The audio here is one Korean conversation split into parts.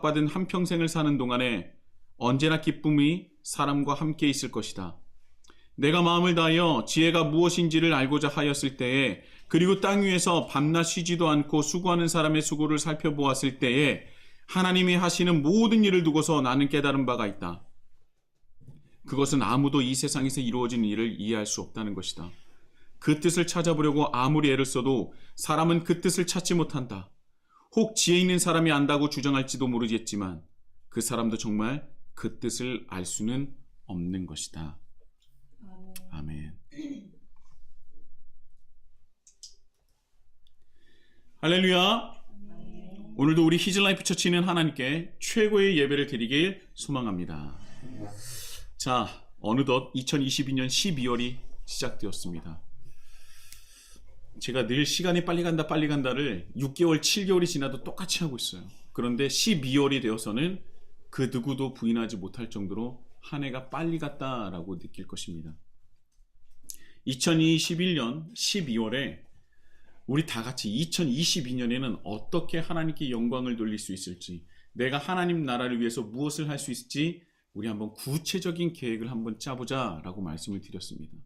받은 한평생을 사는 동안에 언제나 기쁨이 사람과 함께 있을 것이다. 내가 마음을 다하여 지혜가 무엇인지를 알고자 하였을 때에, 그리고 땅 위에서 밤낮 쉬지도 않고 수고하는 사람의 수고를 살펴보았을 때에 하나님이 하시는 모든 일을 두고서 나는 깨달은 바가 있다. 그것은 아무도 이 세상에서 이루어진 일을 이해할 수 없다는 것이다. 그 뜻을 찾아보려고 아무리 애를 써도 사람은 그 뜻을 찾지 못한다. 혹 지혜 있는 사람이 안다고 주장할지도 모르겠지만 그 사람도 정말 그 뜻을 알 수는 없는 것이다. 아멘. 할렐루야. 오늘도 우리 히즐라이프 처치는 하나님께 최고의 예배를 드리길 소망합니다. 자, 어느덧 2022년 12월이 시작되었습니다. 제가 늘 시간이 빨리 간다 빨리 간다를 6개월 7개월이 지나도 똑같이 하고 있어요. 그런데 12월이 되어서는 그 누구도 부인하지 못할 정도로 한 해가 빨리 갔다라고 느낄 것입니다. 2021년 12월에 우리 다 같이 2022년에는 어떻게 하나님께 영광을 돌릴 수 있을지, 내가 하나님 나라를 위해서 무엇을 할 수 있을지 우리 한번 구체적인 계획을 한번 짜보자 라고 말씀을 드렸습니다.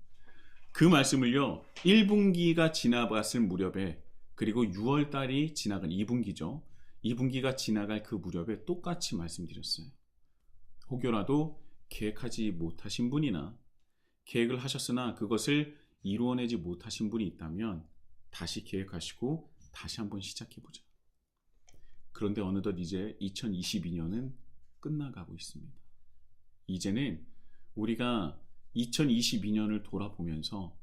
그 말씀을요, 1분기가 지나갔을 무렵에, 그리고 6월달이 지나간 2분기죠. 2분기가 지나갈 그 무렵에 똑같이 말씀드렸어요. 혹여라도 계획하지 못하신 분이나 계획을 하셨으나 그것을 이루어내지 못하신 분이 있다면 다시 계획하시고 다시 한번 시작해보자. 그런데 어느덧 이제 2022년은 끝나가고 있습니다. 이제는 우리가 2022년을 돌아보면서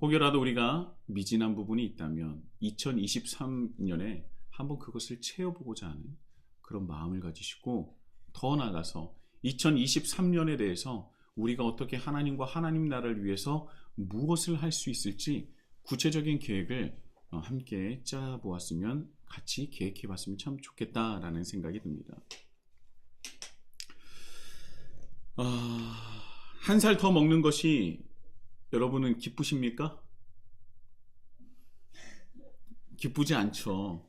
혹여라도 우리가 미진한 부분이 있다면 2023년에 한번 그것을 채워보고자 하는 그런 마음을 가지시고, 더 나아가서 2023년에 대해서 우리가 어떻게 하나님과 하나님 나라를 위해서 무엇을 할 수 있을지 구체적인 계획을 함께 짜보았으면, 같이 계획해봤으면 참 좋겠다라는 생각이 듭니다. 한 살 더 먹는 것이 여러분은 기쁘십니까? 기쁘지 않죠.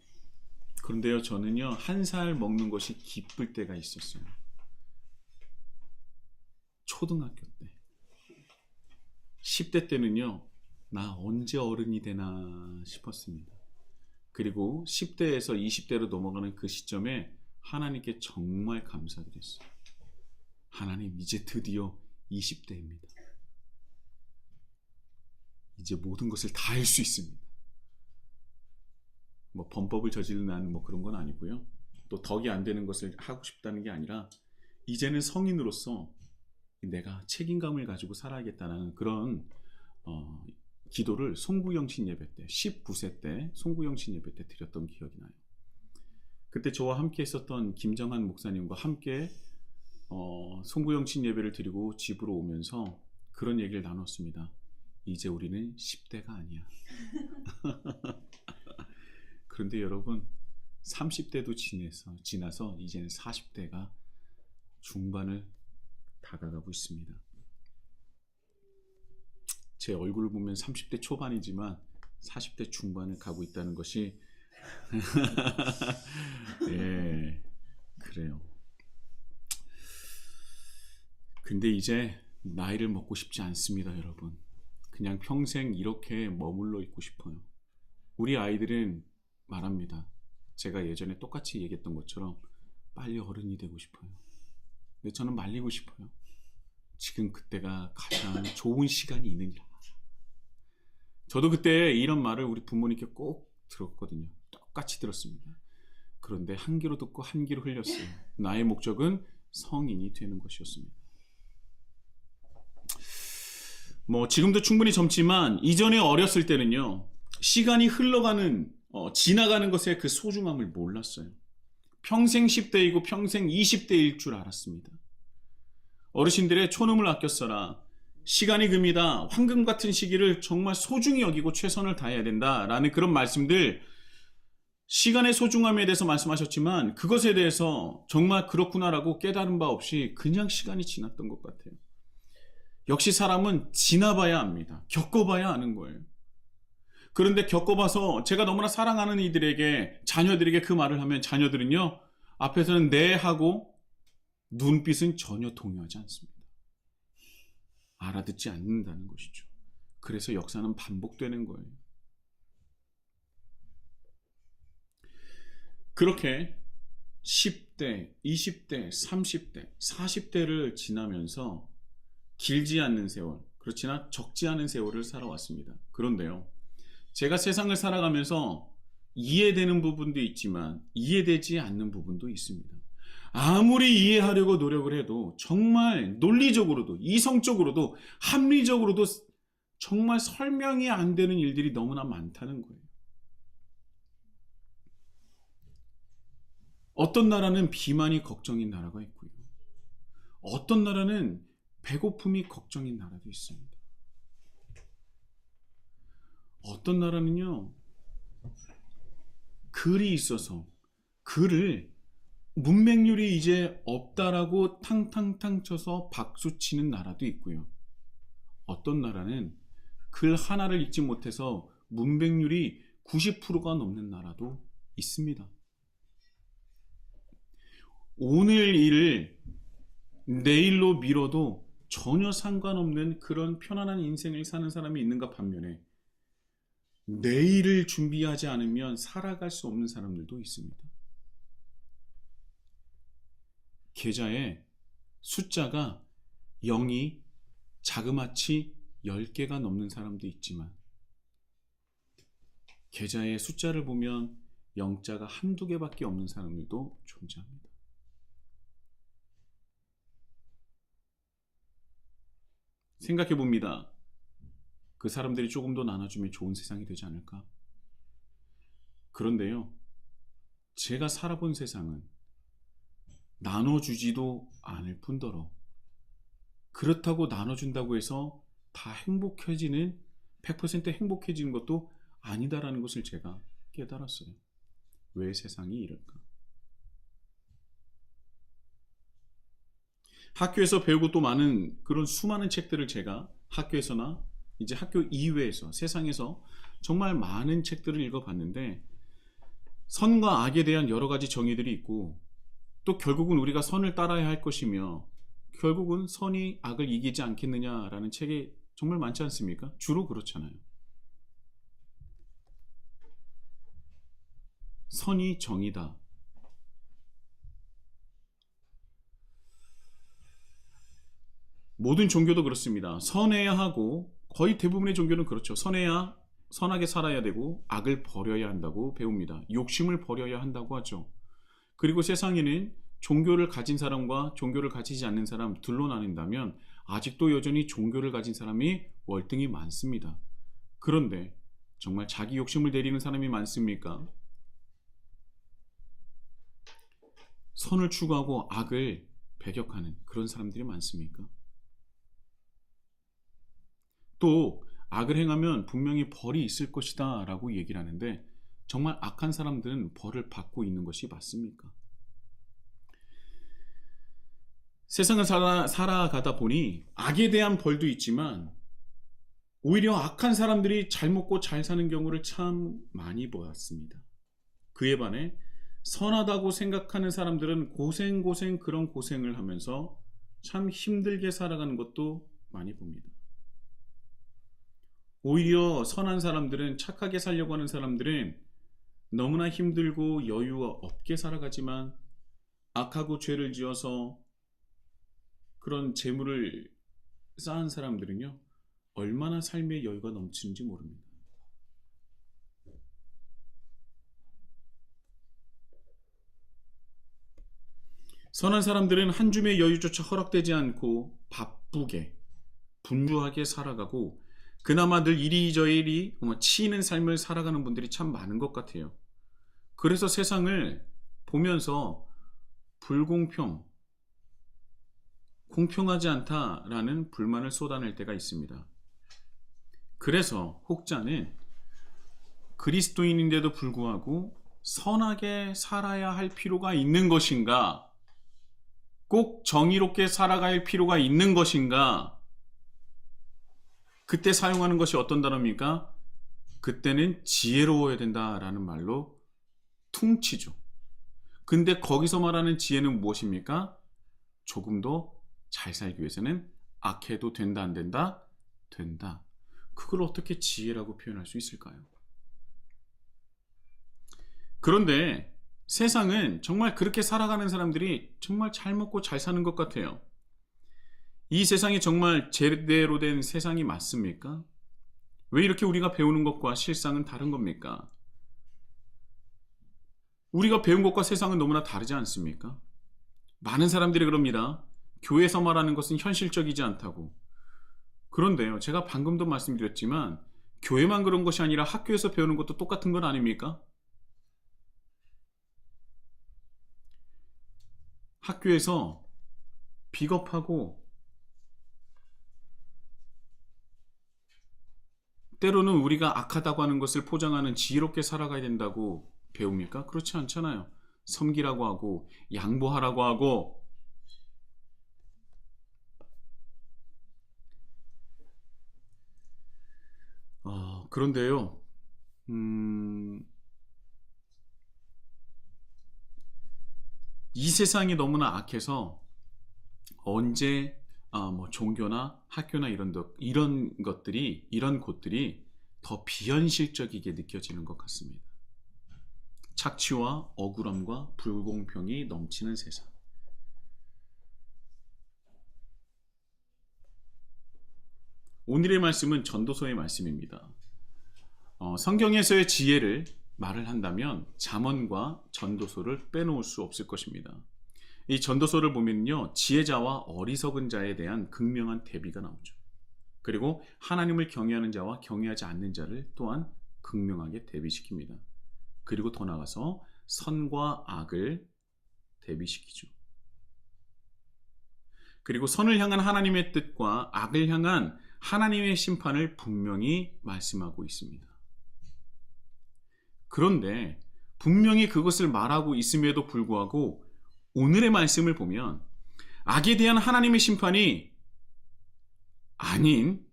그런데요, 저는요, 한 살 먹는 것이 기쁠 때가 있었어요. 초등학교 때. 10대 때는요, 나 언제 어른이 되나 싶었습니다. 그리고 10대에서 20대로 넘어가는 그 시점에 하나님께 정말 감사드렸어요. 하나님, 이제 드디어 20대입니다. 이제 모든 것을 다 할 수 있습니다. 뭐 범법을 저지르는 뭐 그런 건 아니고요. 또 덕이 안 되는 것을 하고 싶다는 게 아니라, 이제는 성인으로서 내가 책임감을 가지고 살아야겠다는 그런 기도를 송구영신 예배 때, 19세 때 송구영신 예배 때 드렸던 기억이 나요. 그때 저와 함께 했었던 김정한 목사님과 함께 송구영신 예배를 드리고 집으로 오면서 그런 얘기를 나눴습니다. 이제 우리는 10대가 아니야. 그런데 여러분, 30대도 지나서 이제는 40대가 중반을 다가가고 있습니다. 제 얼굴을 보면 30대 초반이지만 40대 중반을 가고 있다는 것이 예, 그래요. 근데 이제 나이를 먹고 싶지 않습니다, 여러분. 그냥 평생 이렇게 머물러 있고 싶어요. 우리 아이들은 말합니다. 제가 예전에 똑같이 얘기했던 것처럼 빨리 어른이 되고 싶어요. 근데 저는 말리고 싶어요. 지금 그때가 가장 좋은 시간이 있느니라. 저도 그때 이런 말을 우리 부모님께 꼭 들었거든요. 똑같이 들었습니다. 그런데 한 귀로 듣고 한 귀로 흘렸어요. 나의 목적은 성인이 되는 것이었습니다. 뭐 지금도 충분히 젊지만 이전에 어렸을 때는요, 시간이 흘러가는 지나가는 것의 그 소중함을 몰랐어요. 평생 10대이고 평생 20대일 줄 알았습니다. 어르신들의 촌음을 아껴 써라, 시간이 금이다, 황금 같은 시기를 정말 소중히 여기고 최선을 다해야 된다라는 그런 말씀들, 시간의 소중함에 대해서 말씀하셨지만 그것에 대해서 정말 그렇구나라고 깨달은 바 없이 그냥 시간이 지났던 것 같아요. 역시 사람은 지나봐야 압니다. 겪어봐야 아는 거예요. 그런데 겪어봐서 제가 너무나 사랑하는 이들에게, 자녀들에게 그 말을 하면 자녀들은요, 앞에서는 네 하고 눈빛은 전혀 동요하지 않습니다. 알아듣지 않는다는 것이죠. 그래서 역사는 반복되는 거예요. 그렇게 10대, 20대, 30대, 40대를 지나면서 길지 않는 세월, 그렇지나 적지 않은 세월을 살아왔습니다. 그런데요, 제가 세상을 살아가면서 이해되는 부분도 있지만 이해되지 않는 부분도 있습니다. 아무리 이해하려고 노력을 해도 정말 논리적으로도 이성적으로도 합리적으로도 정말 설명이 안 되는 일들이 너무나 많다는 거예요. 어떤 나라는 비만이 걱정인 나라가 있고요. 어떤 나라는 배고픔이 걱정인 나라도 있습니다. 어떤 나라는요, 글이 있어서 글을 문맹률이 이제 없다라고 탕탕탕 쳐서 박수 치는 나라도 있고요. 어떤 나라는 글 하나를 읽지 못해서 문맹률이 90%가 넘는 나라도 있습니다. 오늘 일을 내일로 미뤄도 전혀 상관없는 그런 편안한 인생을 사는 사람이 있는가 반면에 내일을 준비하지 않으면 살아갈 수 없는 사람들도 있습니다. 계좌에 숫자가 0이 자그마치 10개가 넘는 사람도 있지만 계좌의 숫자를 보면 0자가 한두 개밖에 없는 사람들도 존재합니다. 생각해 봅니다. 그 사람들이 조금 더 나눠주면 좋은 세상이 되지 않을까? 그런데요, 제가 살아본 세상은 나눠주지도 않을 뿐더러 그렇다고 나눠준다고 해서 다 행복해지는 100% 행복해지는 것도 아니다라는 것을 제가 깨달았어요. 왜 세상이 이럴까? 학교에서 배우고 또 많은 그런 수많은 책들을 제가 학교에서나 이제 학교 이외에서 세상에서 정말 많은 책들을 읽어봤는데 선과 악에 대한 여러 가지 정의들이 있고 또 결국은 우리가 선을 따라야 할 것이며 결국은 선이 악을 이기지 않겠느냐라는 책이 정말 많지 않습니까? 주로 그렇잖아요. 선이 정의다. 모든 종교도 그렇습니다. 선해야 하고 거의 대부분의 종교는 그렇죠. 선해야 선하게 살아야 되고 악을 버려야 한다고 배웁니다. 욕심을 버려야 한다고 하죠. 그리고 세상에는 종교를 가진 사람과 종교를 가지지 않는 사람 둘로 나뉜다면 아직도 여전히 종교를 가진 사람이 월등히 많습니다. 그런데 정말 자기 욕심을 내리는 사람이 많습니까? 선을 추구하고 악을 배격하는 그런 사람들이 많습니까? 또 악을 행하면 분명히 벌이 있을 것이다 라고 얘기를 하는데 정말 악한 사람들은 벌을 받고 있는 것이 맞습니까? 세상을 살아가다 보니 악에 대한 벌도 있지만 오히려 악한 사람들이 잘 먹고 잘 사는 경우를 참 많이 보았습니다. 그에 반해 선하다고 생각하는 사람들은 고생 그런 고생을 하면서 참 힘들게 살아가는 것도 많이 봅니다. 오히려 선한 사람들은 착하게 살려고 하는 사람들은 너무나 힘들고 여유가 없게 살아가지만 악하고 죄를 지어서 그런 재물을 쌓은 사람들은요 얼마나 삶의 여유가 넘치는지 모릅니다. 선한 사람들은 한 줌의 여유조차 허락되지 않고 바쁘게 분주하게 살아가고 그나마 늘 이리저리 치이는 삶을 살아가는 분들이 참 많은 것 같아요. 그래서 세상을 보면서 공평하지 않다라는 불만을 쏟아낼 때가 있습니다. 그래서 혹자는 그리스도인인데도 불구하고 선하게 살아야 할 필요가 있는 것인가? 꼭 정의롭게 살아갈 필요가 있는 것인가? 그때 사용하는 것이 어떤 단어입니까? 그때는 지혜로워야 된다라는 말로 퉁치죠. 근데 거기서 말하는 지혜는 무엇입니까? 조금 더 잘 살기 위해서는 악해도 된다, 안 된다? 된다. 그걸 어떻게 지혜라고 표현할 수 있을까요? 그런데 세상은 정말 그렇게 살아가는 사람들이 정말 잘 먹고 잘 사는 것 같아요. 이 세상이 정말 제대로 된 세상이 맞습니까? 왜 이렇게 우리가 배우는 것과 실상은 다른 겁니까? 우리가 배운 것과 세상은 너무나 다르지 않습니까? 많은 사람들이 그럽니다. 교회에서 말하는 것은 현실적이지 않다고. 그런데요, 제가 방금도 말씀드렸지만 교회만 그런 것이 아니라 학교에서 배우는 것도 똑같은 건 아닙니까? 학교에서 비겁하고 때로는 우리가 악하다고 하는 것을 포장하는 지혜롭게 살아가야 된다고 배웁니까? 그렇지 않잖아요. 섬기라고 하고 양보하라고 하고. 그런데요, 이 세상이 너무나 악해서 언제 종교나 학교나 이런 것들이, 이런 곳들이 더 비현실적이게 느껴지는 것 같습니다. 착취와 억울함과 불공평이 넘치는 세상. 오늘의 말씀은 전도서의 말씀입니다. 성경에서의 지혜를 말을 한다면 잠언과 전도서를 빼놓을 수 없을 것입니다. 이 전도서를 보면요, 지혜자와 어리석은 자에 대한 극명한 대비가 나오죠. 그리고 하나님을 경외하는 자와 경외하지 않는 자를 또한 극명하게 대비시킵니다. 그리고 더 나아가서 선과 악을 대비시키죠. 그리고 선을 향한 하나님의 뜻과 악을 향한 하나님의 심판을 분명히 말씀하고 있습니다. 그런데 분명히 그것을 말하고 있음에도 불구하고 오늘의 말씀을 보면 악에 대한 하나님의 심판이 아닌,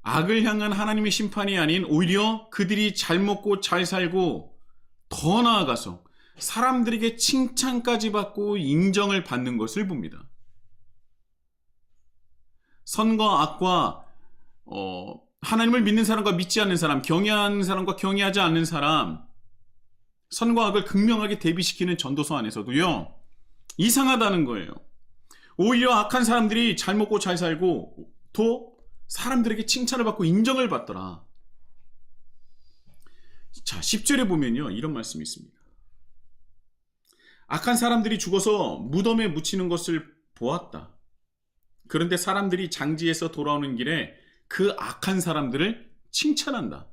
악을 향한 하나님의 심판이 아닌 오히려 그들이 잘 먹고 잘 살고 더 나아가서 사람들에게 칭찬까지 받고 인정을 받는 것을 봅니다. 선과 악과 하나님을 믿는 사람과 믿지 않는 사람, 경외하는 사람과 경외하지 않는 사람, 선과 악을 극명하게 대비시키는 전도서 안에서도요, 이상하다는 거예요. 오히려 악한 사람들이 잘 먹고 잘 살고 또 사람들에게 칭찬을 받고 인정을 받더라. 자, 10절에 보면요, 이런 말씀이 있습니다. 악한 사람들이 죽어서 무덤에 묻히는 것을 보았다. 그런데 사람들이 장지에서 돌아오는 길에 그 악한 사람들을 칭찬한다.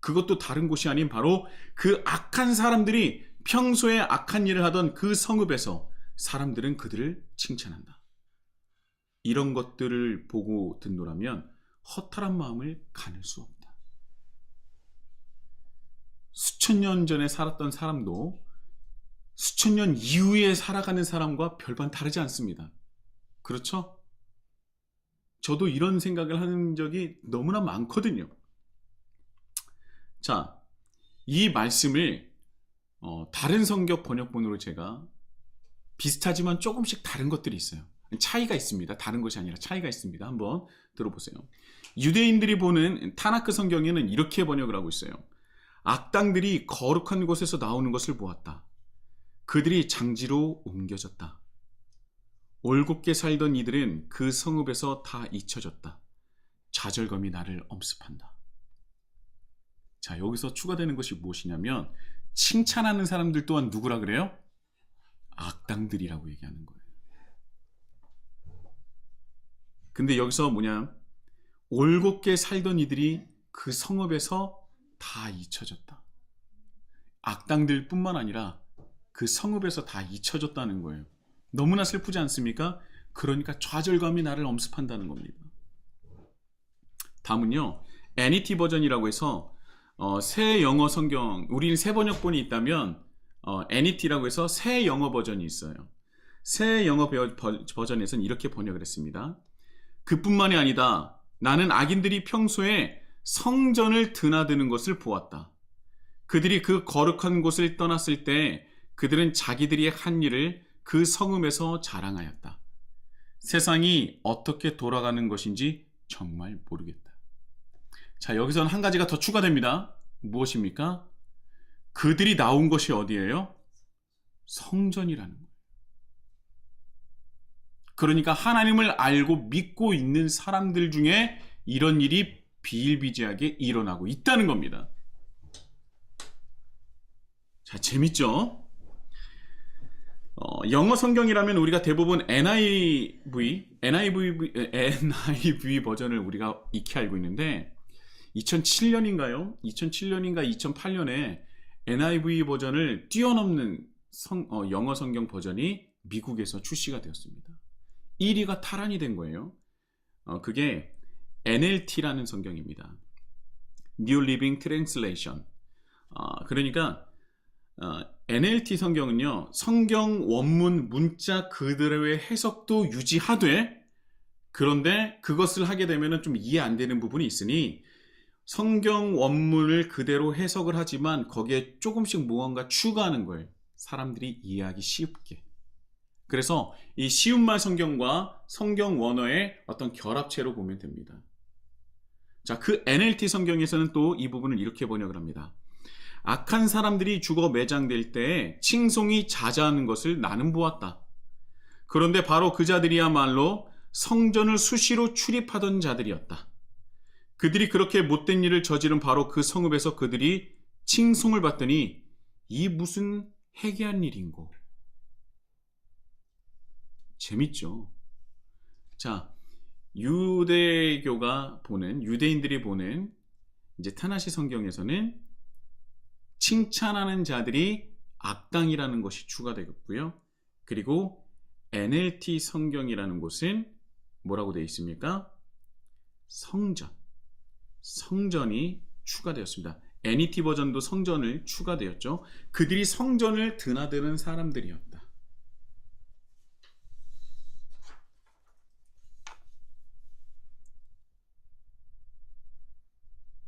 그것도 다른 곳이 아닌 바로 그 악한 사람들이 평소에 악한 일을 하던 그 성읍에서 사람들은 그들을 칭찬한다. 이런 것들을 보고 듣노라면 허탈한 마음을 가눌 수 없다. 수천 년 전에 살았던 사람도 수천 년 이후에 살아가는 사람과 별반 다르지 않습니다. 그렇죠? 저도 이런 생각을 하는 적이 너무나 많거든요. 자, 이 말씀을 다른 성경 번역본으로 제가 비슷하지만 조금씩 다른 것들이 있어요. 차이가 있습니다. 다른 것이 아니라 차이가 있습니다. 한번 들어보세요. 유대인들이 보는 타나크 성경에는 이렇게 번역을 하고 있어요. 악당들이 거룩한 곳에서 나오는 것을 보았다. 그들이 장지로 옮겨졌다. 올곧게 살던 이들은 그 성읍에서 다 잊혀졌다. 좌절감이 나를 엄습한다. 자, 여기서 추가되는 것이 무엇이냐면 칭찬하는 사람들 또한 누구라 그래요? 악당들이라고 얘기하는 거예요. 근데 여기서 뭐냐? 올곧게 살던 이들이 그 성읍에서 다 잊혀졌다. 악당들 뿐만 아니라 그 성읍에서 다 잊혀졌다는 거예요. 너무나 슬프지 않습니까? 그러니까 좌절감이 나를 엄습한다는 겁니다. 다음은요, NET 버전이라고 해서 새 영어 성경, 우리는 새 번역본이 있다면 NET라고 해서 새 영어 버전이 있어요. 새 영어 버전에서는 이렇게 번역을 했습니다. 그뿐만이 아니다. 나는 악인들이 평소에 성전을 드나드는 것을 보았다. 그들이 그 거룩한 곳을 떠났을 때 그들은 자기들이 한 일을 그 성읍에서 자랑하였다. 세상이 어떻게 돌아가는 것인지 정말 모르겠다. 자, 여기서는 한 가지가 더 추가됩니다. 무엇입니까? 그들이 나온 것이 어디예요? 성전이라는 거예요. 그러니까 하나님을 알고 믿고 있는 사람들 중에 이런 일이 비일비재하게 일어나고 있다는 겁니다. 자, 재밌죠? 영어 성경이라면 우리가 대부분 NIV 버전을 우리가 익히 알고 있는데 2007년인가 2008년에 NIV 버전을 뛰어넘는 영어 성경 버전이 미국에서 출시가 되었습니다. 1위가 탈환이 된 거예요. 그게 NLT라는 성경입니다. New Living Translation. 그러니까 NLT 성경은요, 성경 원문 문자 그대로의 해석도 유지하되, 그런데 그것을 하게 되면 좀 이해 안 되는 부분이 있으니 성경 원문을 그대로 해석을 하지만 거기에 조금씩 무언가 추가하는 거예요. 사람들이 이해하기 쉽게. 그래서 이 쉬운말 성경과 성경 원어의 어떤 결합체로 보면 됩니다. 자, 그 NLT 성경에서는 또 이 부분을 이렇게 번역을 합니다. 악한 사람들이 죽어 매장될 때에 칭송이 잦아하는 것을 나는 보았다. 그런데 바로 그 자들이야말로 성전을 수시로 출입하던 자들이었다. 그들이 그렇게 못된 일을 저지른 바로 그 성읍에서 그들이 칭송을 받더니 이 무슨 해괴한 일인고. 재밌죠? 자, 유대인들이 보는 이제 타나시 성경에서는 칭찬하는 자들이 악당이라는 것이 추가되겠고요. 그리고 NLT 성경이라는 곳은 뭐라고 되어 있습니까? 성전이 추가되었습니다. NET 버전도 성전을 추가되었죠. 그들이 성전을 드나드는 사람들이었다.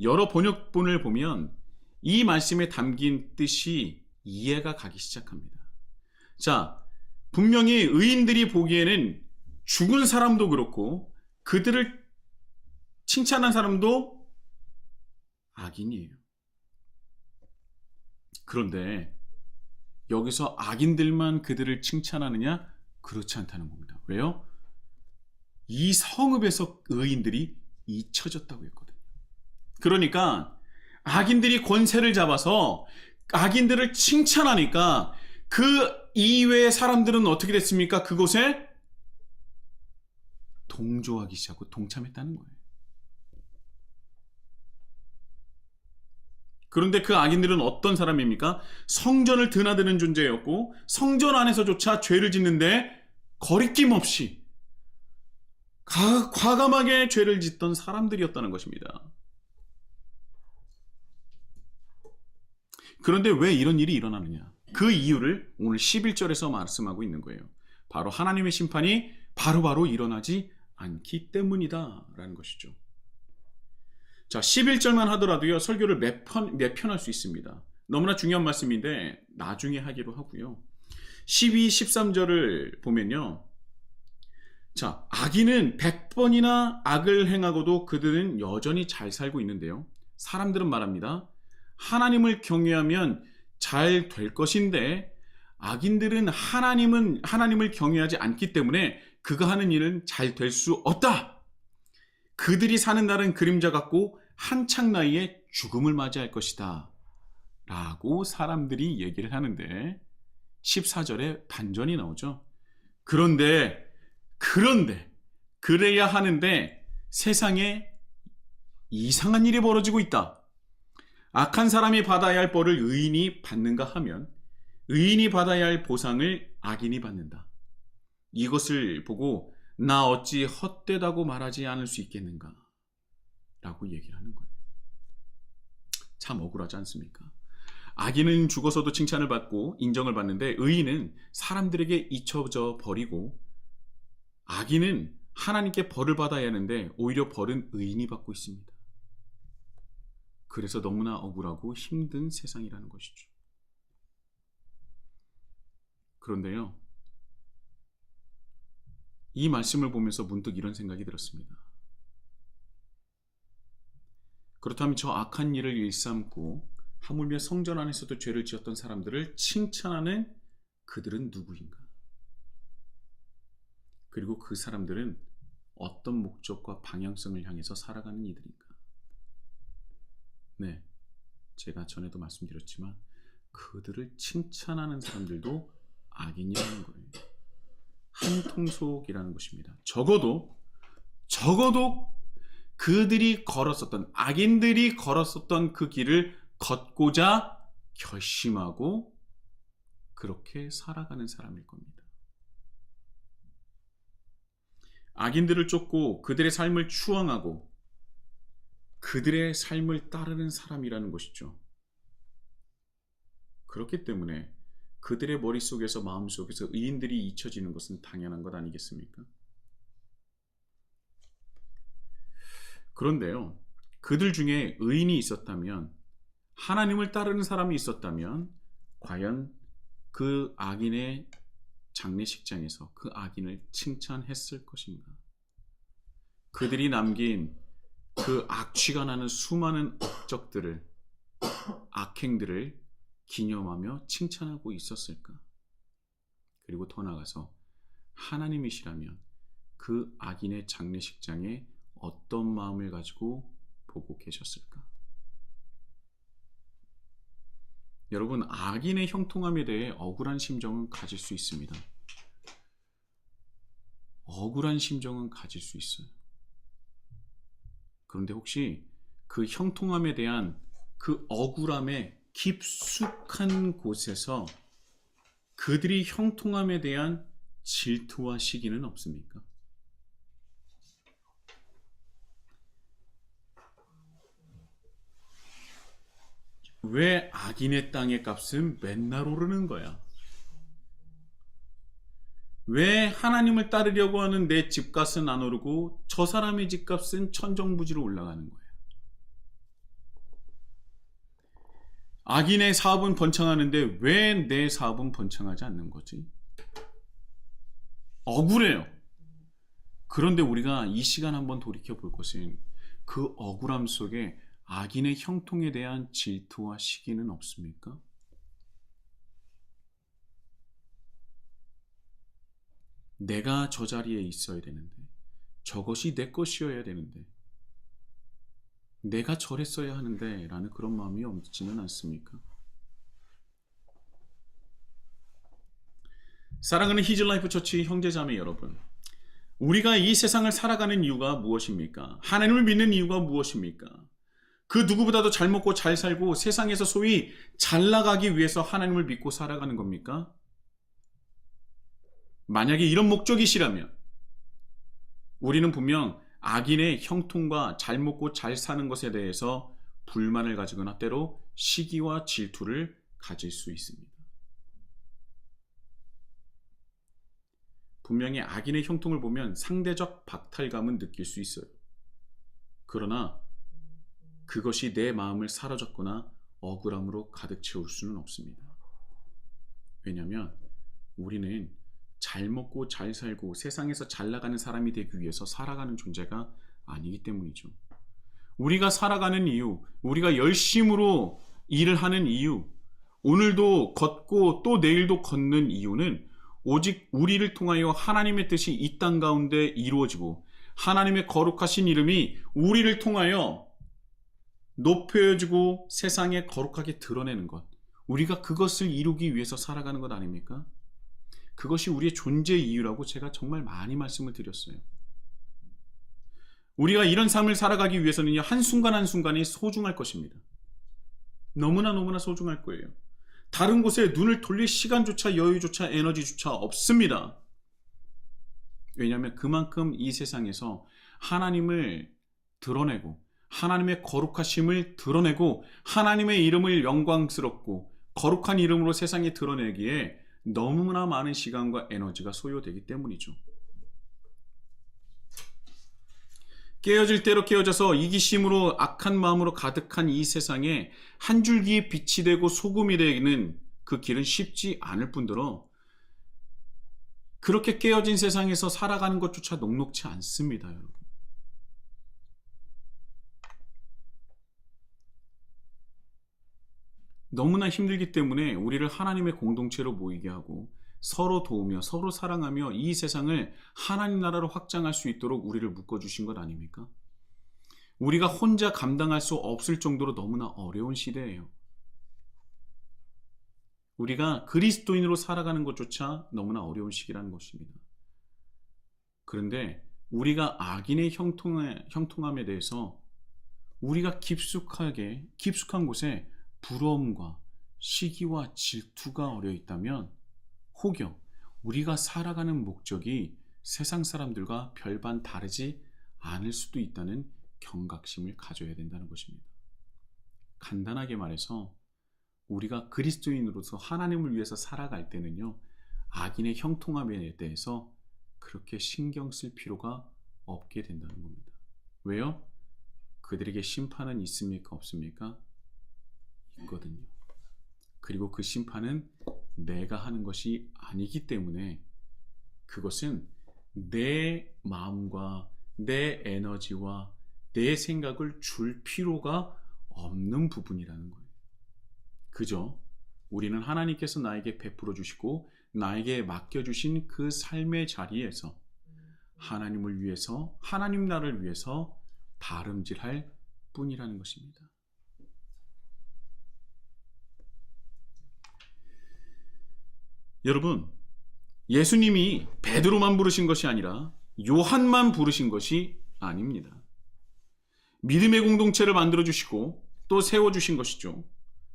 여러 번역본을 보면 이 말씀에 담긴 뜻이 이해가 가기 시작합니다. 자, 분명히 의인들이 보기에는 죽은 사람도 그렇고 그들을 칭찬한 사람도 악인이에요. 그런데 여기서 악인들만 그들을 칭찬하느냐? 그렇지 않다는 겁니다. 왜요? 이 성읍에서 의인들이 잊혀졌다고 했거든요. 그러니까 악인들이 권세를 잡아서 악인들을 칭찬하니까 그 이외의 사람들은 어떻게 됐습니까? 그곳에 동조하기 시작하고 동참했다는 거예요. 그런데 그 악인들은 어떤 사람입니까? 성전을 드나드는 존재였고 성전 안에서조차 죄를 짓는데 거리낌 없이 과감하게 죄를 짓던 사람들이었다는 것입니다. 그런데 왜 이런 일이 일어나느냐? 그 이유를 오늘 11절에서 말씀하고 있는 거예요. 바로 하나님의 심판이 바로바로 일어나지 않기 때문이다 라는 것이죠. 자, 11절만 하더라도요, 설교를 몇 편 할 수 있습니다. 너무나 중요한 말씀인데 나중에 하기로 하고요. 12, 13절을 보면요. 자, 악인은 100번이나 악을 행하고도 그들은 여전히 잘 살고 있는데요. 사람들은 말합니다. 하나님을 경외하면 잘 될 것인데 악인들은 하나님을 경외하지 않기 때문에 그가 하는 일은 잘 될 수 없다. 그들이 사는 날은 그림자 같고 한창 나이에 죽음을 맞이할 것이다. 라고 사람들이 얘기를 하는데 14절에 반전이 나오죠. 그런데 그래야 하는데 세상에 이상한 일이 벌어지고 있다. 악한 사람이 받아야 할 벌을 의인이 받는가 하면 의인이 받아야 할 보상을 악인이 받는다. 이것을 보고 나 어찌 헛되다고 말하지 않을 수 있겠는가? 라고 얘기를 하는 거예요. 참 억울하지 않습니까? 악인은 죽어서도 칭찬을 받고 인정을 받는데 의인은 사람들에게 잊혀져 버리고 악인은 하나님께 벌을 받아야 하는데 오히려 벌은 의인이 받고 있습니다. 그래서 너무나 억울하고 힘든 세상이라는 것이죠. 그런데요, 이 말씀을 보면서 문득 이런 생각이 들었습니다. 그렇다면 저 악한 일을 일삼고 하물며 성전 안에서도 죄를 지었던 사람들을 칭찬하는 그들은 누구인가? 그리고 그 사람들은 어떤 목적과 방향성을 향해서 살아가는 이들인가? 네, 제가 전에도 말씀드렸지만 그들을 칭찬하는 사람들도 악인이라는 거예요. 한 통속이라는 것입니다. 적어도 그들이 걸었었던, 악인들이 걸었었던 그 길을 걷고자 결심하고 그렇게 살아가는 사람일 겁니다. 악인들을 쫓고 그들의 삶을 추앙하고 그들의 삶을 따르는 사람이라는 것이죠. 그렇기 때문에 그들의 머릿속에서 마음속에서 의인들이 잊혀지는 것은 당연한 것 아니겠습니까? 그런데요, 그들 중에 의인이 있었다면, 하나님을 따르는 사람이 있었다면 과연 그 악인의 장례식장에서 그 악인을 칭찬했을 것인가? 그들이 남긴 그 악취가 나는 수많은 업적들을, 악행들을 기념하며 칭찬하고 있었을까? 그리고 더 나아가서 하나님이시라면 그 악인의 장례식장에 어떤 마음을 가지고 보고 계셨을까? 여러분, 악인의 형통함에 대해 억울한 심정은 가질 수 있습니다. 억울한 심정은 가질 수 있어요. 그런데 혹시 그 형통함에 대한 그 억울함의 깊숙한 곳에서 그들이 형통함에 대한 질투와 시기는 없습니까? 왜 악인의 땅의 값은 맨날 오르는 거야? 왜 하나님을 따르려고 하는 내 집값은 안 오르고 저 사람의 집값은 천정부지로 올라가는 거야? 악인의 사업은 번창하는데 왜 내 사업은 번창하지 않는 거지? 억울해요. 그런데 우리가 이 시간 한번 돌이켜 볼 것은 그 억울함 속에 악인의 형통에 대한 질투와 시기는 없습니까? 내가 저 자리에 있어야 되는데, 저것이 내 것이어야 되는데, 내가 저랬어야 하는데 라는 그런 마음이 없지는 않습니까? 사랑하는 히즐라이프 처치 형제자매 여러분, 우리가 이 세상을 살아가는 이유가 무엇입니까? 하나님을 믿는 이유가 무엇입니까? 그 누구보다도 잘 먹고 잘 살고 세상에서 소위 잘 나가기 위해서 하나님을 믿고 살아가는 겁니까? 만약에 이런 목적이시라면 우리는 분명 악인의 형통과 잘 먹고 잘 사는 것에 대해서 불만을 가지거나 때로 시기와 질투를 가질 수 있습니다. 분명히 악인의 형통을 보면 상대적 박탈감은 느낄 수 있어요. 그러나 그것이 내 마음을 사로잡거나 억울함으로 가득 채울 수는 없습니다. 왜냐하면 우리는 잘 먹고 잘 살고 세상에서 잘 나가는 사람이 되기 위해서 살아가는 존재가 아니기 때문이죠. 우리가 살아가는 이유, 우리가 열심으로 일을 하는 이유, 오늘도 걷고 또 내일도 걷는 이유는 오직 우리를 통하여 하나님의 뜻이 이 땅 가운데 이루어지고 하나님의 거룩하신 이름이 우리를 통하여 높여지고 세상에 거룩하게 드러내는 것, 우리가 그것을 이루기 위해서 살아가는 것 아닙니까? 그것이 우리의 존재 이유라고 제가 정말 많이 말씀을 드렸어요. 우리가 이런 삶을 살아가기 위해서는 한순간 한순간이 소중할 것입니다. 너무나 소중할 거예요. 다른 곳에 눈을 돌릴 시간조차 여유조차 에너지조차 없습니다. 왜냐하면 그만큼 이 세상에서 하나님을 드러내고 하나님의 거룩하심을 드러내고 하나님의 이름을 영광스럽고 거룩한 이름으로 세상에 드러내기에 너무나 많은 시간과 에너지가 소요되기 때문이죠. 깨어질 대로 깨어져서 이기심으로 악한 마음으로 가득한 이 세상에 한 줄기의 빛이 되고 소금이 되는 그 길은 쉽지 않을 뿐더러 그렇게 깨어진 세상에서 살아가는 것조차 녹록지 않습니다, 여러분. 너무나 힘들기 때문에 우리를 하나님의 공동체로 모이게 하고 서로 도우며 서로 사랑하며 이 세상을 하나님 나라로 확장할 수 있도록 우리를 묶어주신 것 아닙니까? 우리가 혼자 감당할 수 없을 정도로 너무나 어려운 시대예요. 우리가 그리스도인으로 살아가는 것조차 너무나 어려운 시기라는 것입니다. 그런데 우리가 악인의 형통함에 대해서 우리가 깊숙한 곳에 부러움과 시기와 질투가 어려 있다면 혹여 우리가 살아가는 목적이 세상 사람들과 별반 다르지 않을 수도 있다는 경각심을 가져야 된다는 것입니다. 간단하게 말해서 우리가 그리스도인으로서 하나님을 위해서 살아갈 때는요, 악인의 형통함에 대해서 그렇게 신경 쓸 필요가 없게 된다는 겁니다. 왜요? 그들에게 심판은 있습니까? 없습니까? 있거든요. 그리고 그 심판은 내가 하는 것이 아니기 때문에 그것은 내 마음과 내 에너지와 내 생각을 줄 필요가 없는 부분이라는 거예요. 그저 우리는 하나님께서 나에게 베풀어 주시고 나에게 맡겨주신 그 삶의 자리에서 하나님을 위해서, 하나님 나라를 위해서 다름질할 뿐이라는 것입니다. 여러분, 예수님이 베드로만 부르신 것이 아니라 요한만 부르신 것이 아닙니다. 믿음의 공동체를 만들어주시고 또 세워주신 것이죠.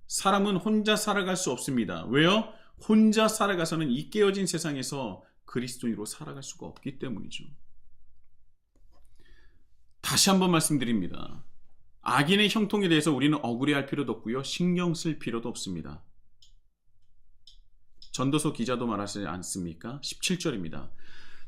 사람은 혼자 살아갈 수 없습니다. 왜요? 혼자 살아가서는 이 깨어진 세상에서 그리스도인으로 살아갈 수가 없기 때문이죠. 다시 한번 말씀드립니다. 악인의 형통에 대해서 우리는 억울해할 필요도 없고요. 신경 쓸 필요도 없습니다. 전도서 기자도 말하지 않습니까? 17절입니다.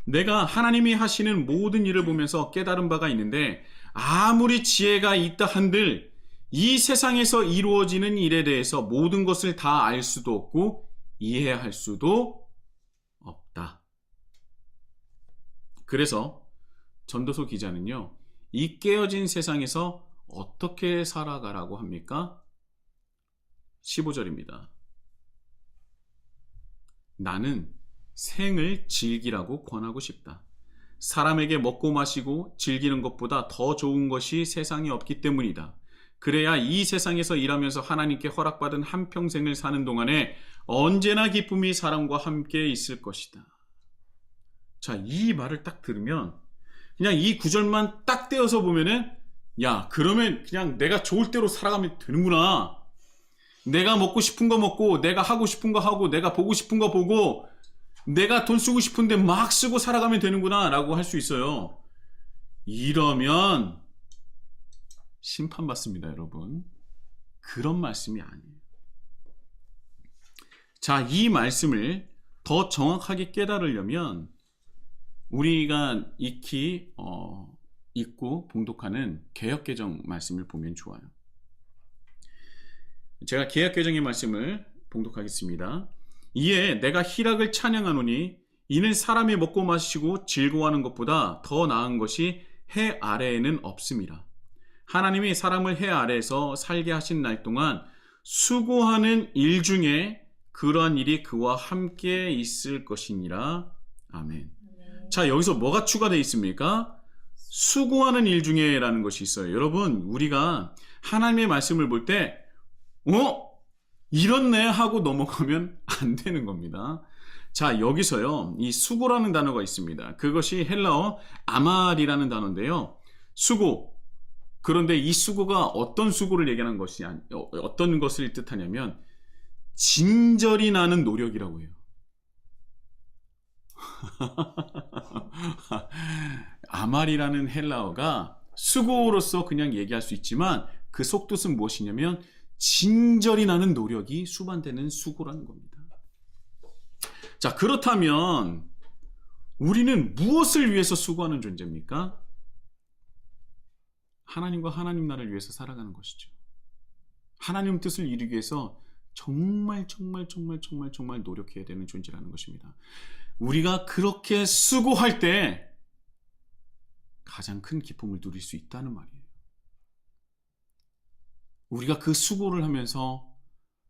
내가 하나님이 하시는 모든 일을 보면서 깨달은 바가 있는데 아무리 지혜가 있다 한들 이 세상에서 이루어지는 일에 대해서 모든 것을 다 알 수도 없고 이해할 수도 없다. 그래서 전도서 기자는요, 이 깨어진 세상에서 어떻게 살아가라고 합니까? 15절입니다. 나는 생을 즐기라고 권하고 싶다. 사람에게 먹고 마시고 즐기는 것보다 더 좋은 것이 세상에 없기 때문이다. 그래야 이 세상에서 일하면서 하나님께 허락받은 한평생을 사는 동안에 언제나 기쁨이 사람과 함께 있을 것이다. 자, 이 말을 딱 들으면 그냥 이 구절만 딱 떼어서 보면은 야, 그러면 그냥 내가 좋을 대로 살아가면 되는구나. 내가 먹고 싶은 거 먹고 내가 하고 싶은 거 하고 내가 보고 싶은 거 보고 내가 돈 쓰고 싶은데 막 쓰고 살아가면 되는구나 라고 할 수 있어요. 이러면 심판받습니다, 여러분. 그런 말씀이 아니에요. 자, 이 말씀을 더 정확하게 깨달으려면 우리가 익히 읽고 봉독하는 개역개정 말씀을 보면 좋아요. 제가 개역개정의 말씀을 봉독하겠습니다. 이에 내가 희락을 찬양하노니 이는 사람이 먹고 마시고 즐거워하는 것보다 더 나은 것이 해 아래에는 없음이라. 하나님이 사람을 해 아래에서 살게 하신 날 동안 수고하는 일 중에 그러한 일이 그와 함께 있을 것이니라. 아멘. 자, 여기서 뭐가 추가되어 있습니까? 수고하는 일 중에 라는 것이 있어요. 여러분, 우리가 하나님의 말씀을 볼 때 이렇네 하고 넘어가면 안 되는 겁니다. 자, 여기서요, 이 수고라는 단어가 있습니다. 그것이 헬라어 아말이라는 단어인데요. 수고. 그런데 이 수고가 어떤 수고를 얘기하는 것이 어떤 것을 뜻하냐면 진절이 나는 노력이라고 해요. 아말이라는 헬라어가 수고로서 그냥 얘기할 수 있지만 그 속뜻은 무엇이냐면 진절이 나는 노력이 수반되는 수고라는 겁니다. 자, 그렇다면 우리는 무엇을 위해서 수고하는 존재입니까? 하나님과 하나님 나라를 위해서 살아가는 것이죠. 하나님 뜻을 이루기 위해서 정말 노력해야 되는 존재라는 것입니다. 우리가 그렇게 수고할 때 가장 큰 기쁨을 누릴 수 있다는 말이에요. 우리가 그 수고를 하면서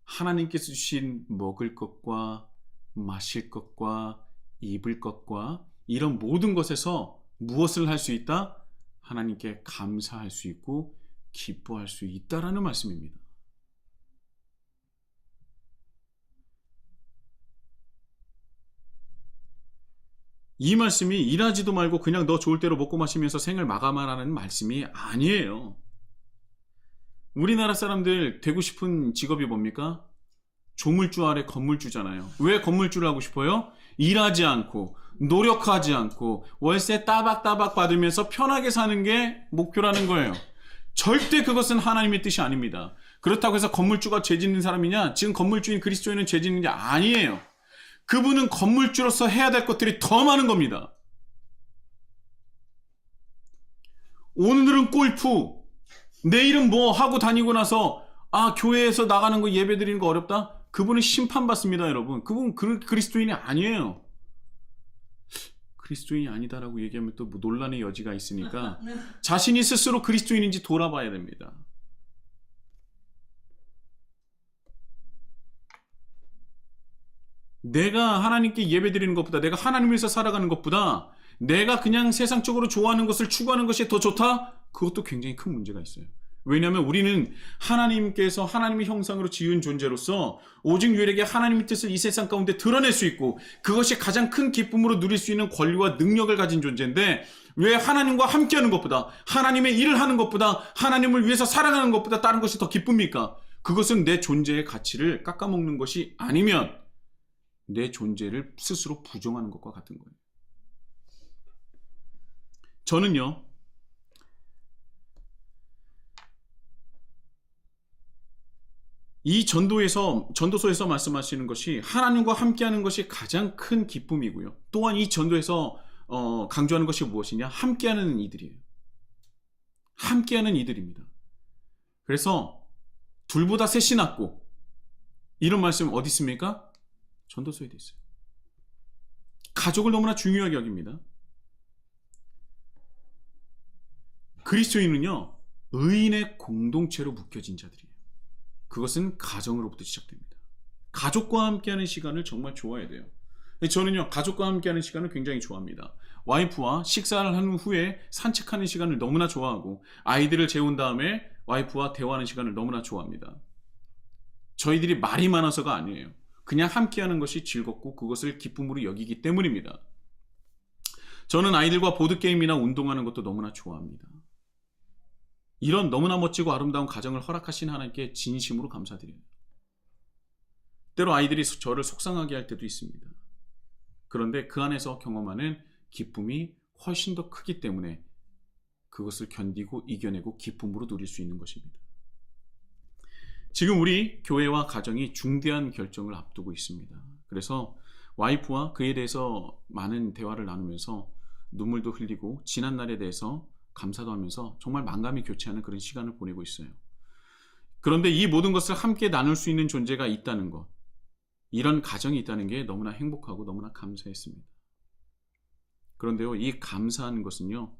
하나님께서 주신 먹을 것과 마실 것과 입을 것과 이런 모든 것에서 무엇을 할 수 있다? 하나님께 감사할 수 있고 기뻐할 수 있다라는 말씀입니다. 이 말씀이 일하지도 말고 그냥 너 좋을 대로 먹고 마시면서 생을 마감하라는 말씀이 아니에요. 우리나라 사람들 되고 싶은 직업이 뭡니까? 조물주 아래 건물주잖아요. 왜 건물주를 하고 싶어요? 일하지 않고 노력하지 않고 월세 따박따박 받으면서 편하게 사는 게 목표라는 거예요. 절대 그것은 하나님의 뜻이 아닙니다. 그렇다고 해서 건물주가 죄 짓는 사람이냐? 지금 건물주인 그리스도인은 죄 짓는 게 아니에요. 그분은 건물주로서 해야 될 것들이 더 많은 겁니다. 오늘은 골프, 내일은 뭐 하고 다니고 나서 교회에서 나가는 거 예배 드리는 거 어렵다? 그분은 심판받습니다, 여러분. 그분 그리스도인이 아니에요. 그리스도인이 아니다라고 얘기하면 또 뭐 논란의 여지가 있으니까 자신이 스스로 그리스도인인지 돌아봐야 됩니다. 내가 하나님께 예배드리는 것보다, 내가 하나님을 위해서 살아가는 것보다 내가 그냥 세상적으로 좋아하는 것을 추구하는 것이 더 좋다? 그것도 굉장히 큰 문제가 있어요. 왜냐하면 우리는 하나님께서 하나님의 형상으로 지은 존재로서 오직 유일하게 하나님의 뜻을 이 세상 가운데 드러낼 수 있고 그것이 가장 큰 기쁨으로 누릴 수 있는 권리와 능력을 가진 존재인데, 왜 하나님과 함께하는 것보다, 하나님의 일을 하는 것보다, 하나님을 위해서 살아가는 것보다 다른 것이 더 기쁩니까? 그것은 내 존재의 가치를 깎아먹는 것이 아니면 내 존재를 스스로 부정하는 것과 같은 거예요. 저는요, 이 전도서에서 말씀하시는 것이 하나님과 함께하는 것이 가장 큰 기쁨이고요. 또한 이 전도에서 강조하는 것이 무엇이냐? 함께하는 이들이에요. 함께하는 이들입니다. 그래서 둘보다 셋이 낫고, 이런 말씀 어디 있습니까? 전도서에 돼 있어요. 가족을 너무나 중요하게 여깁니다. 그리스도인은요, 의인의 공동체로 묶여진 자들이에요. 그것은 가정으로부터 시작됩니다. 가족과 함께하는 시간을 정말 좋아해야 돼요. 저는요, 가족과 함께하는 시간을 굉장히 좋아합니다. 와이프와 식사를 한 후에 산책하는 시간을 너무나 좋아하고, 아이들을 재운 다음에 와이프와 대화하는 시간을 너무나 좋아합니다. 저희들이 말이 많아서가 아니에요. 그냥 함께하는 것이 즐겁고 그것을 기쁨으로 여기기 때문입니다. 저는 아이들과 보드게임이나 운동하는 것도 너무나 좋아합니다. 이런 너무나 멋지고 아름다운 가정을 허락하신 하나님께 진심으로 감사드려요. 때로 아이들이 저를 속상하게 할 때도 있습니다. 그런데 그 안에서 경험하는 기쁨이 훨씬 더 크기 때문에 그것을 견디고 이겨내고 기쁨으로 누릴 수 있는 것입니다. 지금 우리 교회와 가정이 중대한 결정을 앞두고 있습니다. 그래서 와이프와 그에 대해서 많은 대화를 나누면서 눈물도 흘리고 지난 날에 대해서 감사도 하면서 정말 만감이 교체하는 그런 시간을 보내고 있어요. 그런데 이 모든 것을 함께 나눌 수 있는 존재가 있다는 것, 이런 가정이 있다는 게 너무나 행복하고 너무나 감사했습니다. 그런데요, 이 감사하는 것은요,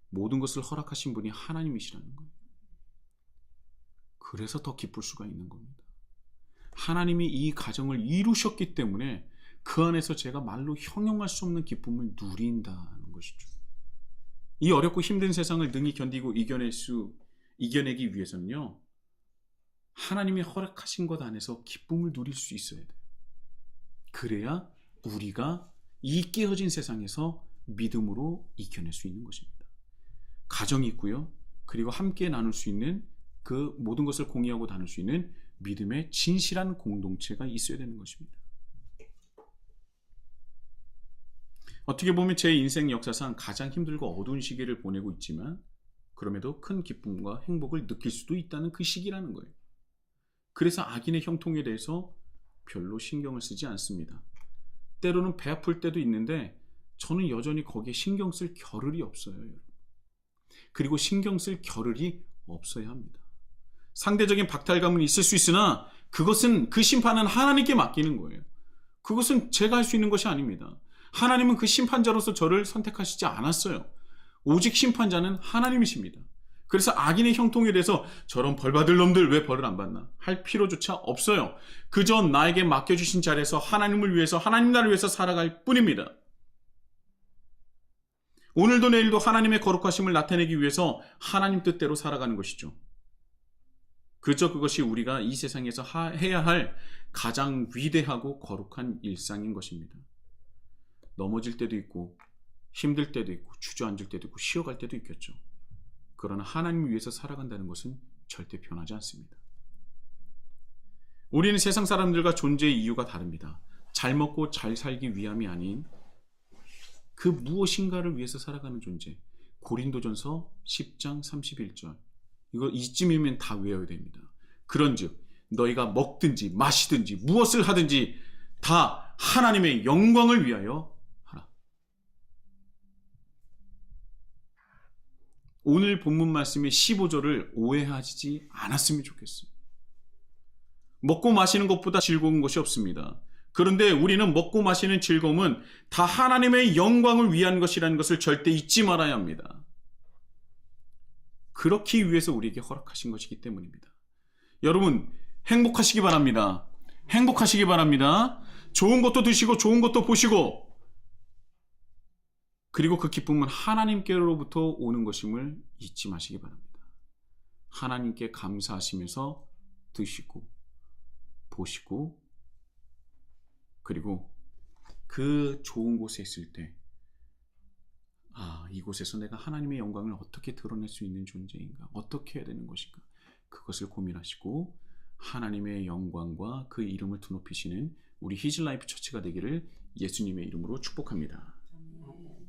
모든 것을 허락하신 분이 하나님이시라는 거예요. 그래서 더 기쁠 수가 있는 겁니다. 하나님이 이 가정을 이루셨기 때문에 그 안에서 제가 말로 형용할 수 없는 기쁨을 누린다는 것이죠. 이 어렵고 힘든 세상을 능히 견디고 이겨내기 위해서는요, 하나님이 허락하신 것 안에서 기쁨을 누릴 수 있어야 돼요. 그래야 우리가 이 깨어진 세상에서 믿음으로 이겨낼 수 있는 것입니다. 가정이 있고요, 그리고 함께 나눌 수 있는 그 모든 것을 공유하고 나눌 수 있는 믿음의 진실한 공동체가 있어야 되는 것입니다. 어떻게 보면 제 인생 역사상 가장 힘들고 어두운 시기를 보내고 있지만 그럼에도 큰 기쁨과 행복을 느낄 수도 있다는 그 시기라는 거예요. 그래서 악인의 형통에 대해서 별로 신경을 쓰지 않습니다. 때로는 배 아플 때도 있는데 저는 여전히 거기에 신경 쓸 겨를이 없어요. 그리고 신경 쓸 겨를이 없어야 합니다. 상대적인 박탈감은 있을 수 있으나 그것은 그 심판은 하나님께 맡기는 거예요. 그것은 제가 할 수 있는 것이 아닙니다. 하나님은 그 심판자로서 저를 선택하시지 않았어요. 오직 심판자는 하나님이십니다. 그래서 악인의 형통에 대해서 저런 벌받을 놈들 왜 벌을 안 받나 할 필요조차 없어요. 그저 나에게 맡겨주신 자리에서 하나님을 위해서, 하나님 나라를 위해서 살아갈 뿐입니다. 오늘도 내일도 하나님의 거룩하심을 나타내기 위해서 하나님 뜻대로 살아가는 것이죠. 그저 그것이 우리가 이 세상에서 해야 할 가장 위대하고 거룩한 일상인 것입니다. 넘어질 때도 있고 힘들 때도 있고 주저앉을 때도 있고 쉬어갈 때도 있겠죠. 그러나 하나님을 위해서 살아간다는 것은 절대 변하지 않습니다. 우리는 세상 사람들과 존재의 이유가 다릅니다. 잘 먹고 잘 살기 위함이 아닌 그 무엇인가를 위해서 살아가는 존재. 고린도전서 10장 31절. 이거 이쯤이면 다 외워야 됩니다. 그런즉 너희가 먹든지 마시든지 무엇을 하든지 다 하나님의 영광을 위하여 하라. 오늘 본문 말씀의 15절을 오해하지 않았으면 좋겠어요. 먹고 마시는 것보다 즐거운 것이 없습니다. 그런데 우리는 먹고 마시는 즐거움은 다 하나님의 영광을 위한 것이라는 것을 절대 잊지 말아야 합니다. 그렇기 위해서 우리에게 허락하신 것이기 때문입니다. 여러분 행복하시기 바랍니다. 행복하시기 바랍니다. 좋은 것도 드시고 좋은 것도 보시고, 그리고 그 기쁨은 하나님께로부터 오는 것임을 잊지 마시기 바랍니다. 하나님께 감사하시면서 드시고 보시고, 그리고 그 좋은 곳에 있을 때 이곳에서 내가 하나님의 영광을 어떻게 드러낼 수 있는 존재인가, 어떻게 해야 되는 것인가, 그것을 고민하시고 하나님의 영광과 그 이름을 드높이시는 우리 히즐라이프 처치가 되기를 예수님의 이름으로 축복합니다.